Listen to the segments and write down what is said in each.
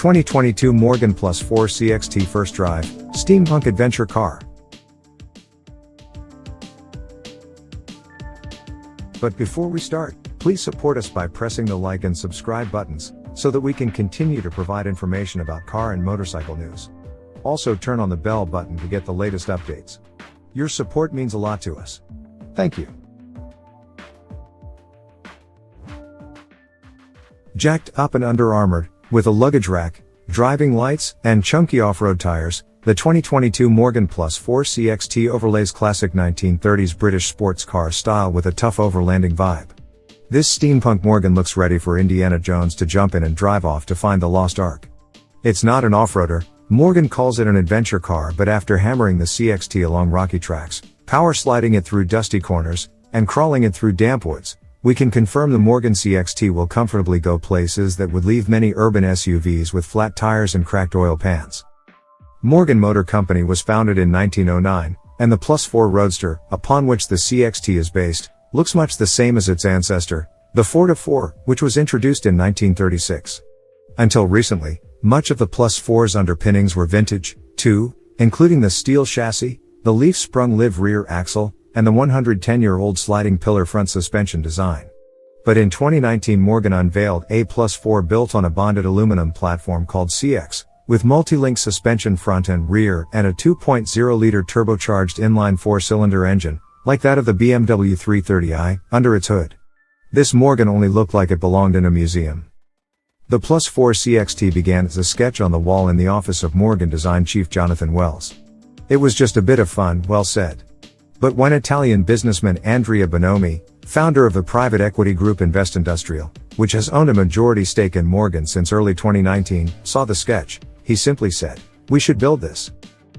2022 Morgan Plus 4 CXT First Drive, Steampunk Adventure Car. But before we start, please support us by pressing the like and subscribe buttons, so that we can continue to provide information about car and motorcycle news. Also turn on the bell button to get the latest updates. Your support means a lot to us. Thank you. Jacked up and under-armored, with a luggage rack, driving lights, and chunky off-road tires, the 2022 Morgan Plus 4 CXT overlays classic 1930s British sports car style with a tough overlanding vibe. This steampunk Morgan looks ready for Indiana Jones to jump in and drive off to find the Lost Ark. It's not an off-roader, Morgan calls it an adventure car, but after hammering the CXT along rocky tracks, power sliding it through dusty corners, and crawling it through damp woods, we can confirm the Morgan CXT will comfortably go places that would leave many urban SUVs with flat tires and cracked oil pans. Morgan Motor Company was founded in 1909, and the Plus 4 Roadster, upon which the CXT is based, looks much the same as its ancestor, the 4x4, which was introduced in 1936. Until recently, much of the Plus 4's underpinnings were vintage, too, including the steel chassis, the leaf-sprung live rear axle, and the 110-year-old sliding pillar front suspension design. But in 2019 Morgan unveiled a Plus 4 built on a bonded aluminum platform called CX, with multilink suspension front and rear and a 2.0-liter turbocharged inline 4-cylinder engine, like that of the BMW 330i, under its hood. This Morgan only looked like it belonged in a museum. The Plus 4 CXT began as a sketch on the wall in the office of Morgan design chief Jonathan Wells. It was just a bit of fun, Wells said. But when Italian businessman Andrea Bonomi, founder of the private equity group Investindustrial, which has owned a majority stake in Morgan since early 2019, saw the sketch, he simply said, "We should build this."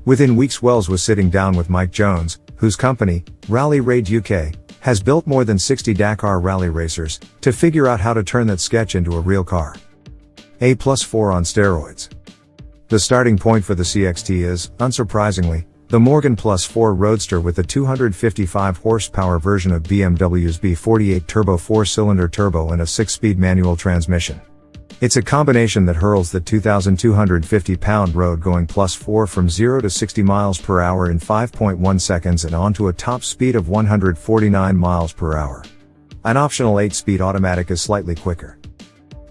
Within weeks Wells was sitting down with Mike Jones, whose company, Rally Raid UK, has built more than 60 Dakar rally racers, to figure out how to turn that sketch into a real car. A Plus 4 on steroids. The starting point for the CXT is, unsurprisingly, the Morgan Plus 4 Roadster with the 255 horsepower version of BMW's B48 Turbo 4-cylinder turbo and a 6-speed manual transmission. It's a combination that hurls the 2,250-pound road-going Plus 4 from 0 to 60 miles per hour in 5.1 seconds and onto a top speed of 149 miles per hour. An optional 8-speed automatic is slightly quicker.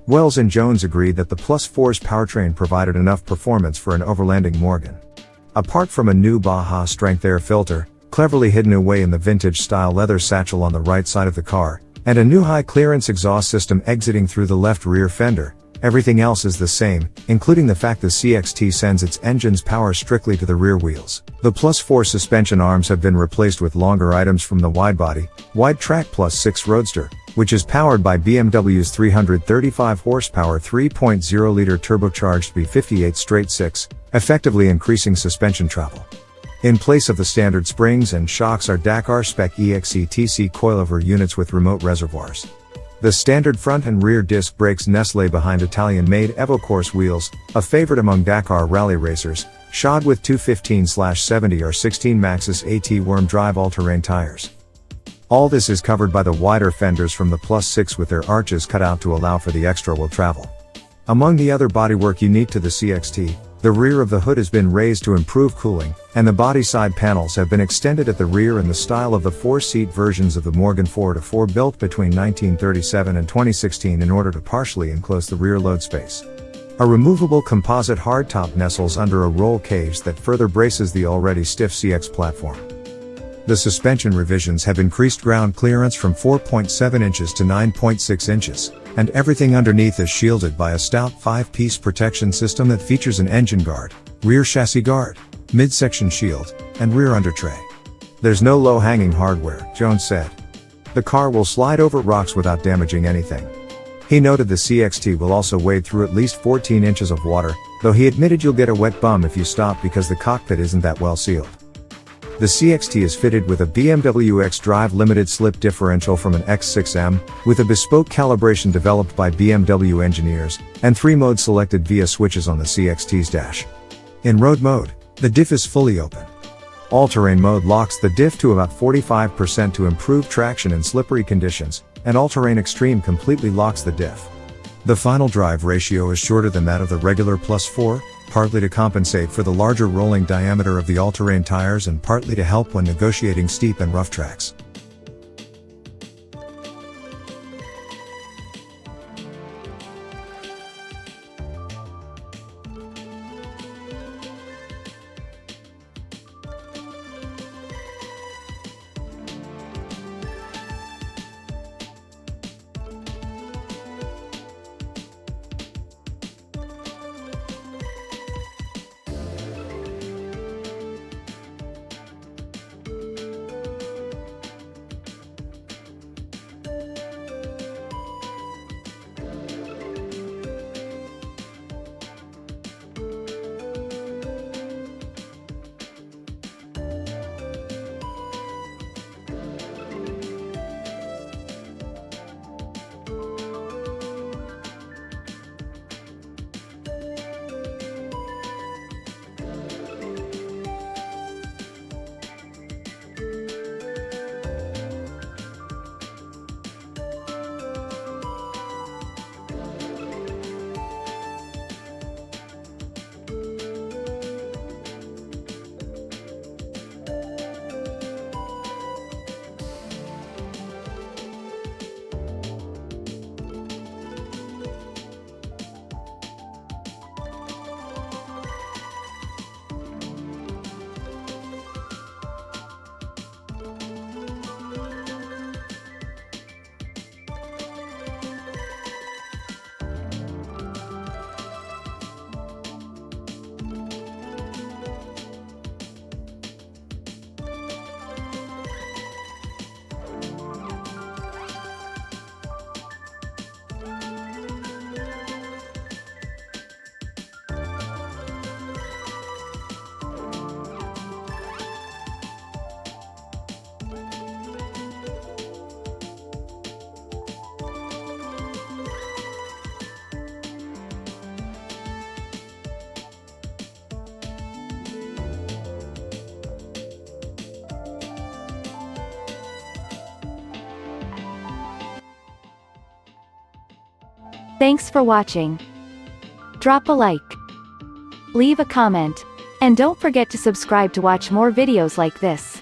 Wells and Jones agreed that the Plus 4's powertrain provided enough performance for an overlanding Morgan. Apart from a new Baja strength air filter, cleverly hidden away in the vintage-style leather satchel on the right side of the car, and a new high-clearance exhaust system exiting through the left rear fender, everything else is the same, including the fact the CXT sends its engine's power strictly to the rear wheels. The Plus 4 suspension arms have been replaced with longer items from the wide-body, wide-track Plus 6 Roadster, which is powered by BMW's 335 horsepower 3.0-liter turbocharged B58 straight 6, effectively increasing suspension travel. In place of the standard springs and shocks are Dakar spec EXE-TC coilover units with remote reservoirs. The standard front and rear disc brakes nestle behind Italian-made EvoCourse wheels, a favorite among Dakar rally racers, shod with 215/70 or 16 Maxxis AT worm drive all-terrain tires. All this is covered by the wider fenders from the Plus 6 with their arches cut out to allow for the extra wheel travel. Among the other bodywork unique to the CXT, the rear of the hood has been raised to improve cooling, and the body side panels have been extended at the rear in the style of the 4-seat versions of the Morgan 4x4 built between 1937 and 2016 in order to partially enclose the rear load space. A removable composite hardtop nestles under a roll cage that further braces the already stiff CX platform. The suspension revisions have increased ground clearance from 4.7 inches to 9.6 inches, and everything underneath is shielded by a stout 5-piece protection system that features an engine guard, rear chassis guard, midsection shield, and rear undertray. There's no low-hanging hardware, Jones said. The car will slide over rocks without damaging anything. He noted the CXT will also wade through at least 14 inches of water, though he admitted you'll get a wet bum if you stop because the cockpit isn't that well sealed. The CXT is fitted with a BMW X-Drive limited slip differential from an X6M, with a bespoke calibration developed by BMW engineers, and 3 modes selected via switches on the CXT's dash. In road mode, the diff is fully open. All-terrain mode locks the diff to about 45% to improve traction in slippery conditions, and all-terrain extreme completely locks the diff. The final drive ratio is shorter than that of the regular Plus 4, partly to compensate for the larger rolling diameter of the all-terrain tires and partly to help when negotiating steep and rough tracks. Thanks for watching. Drop a like, leave a comment, and don't forget to subscribe to watch more videos like this.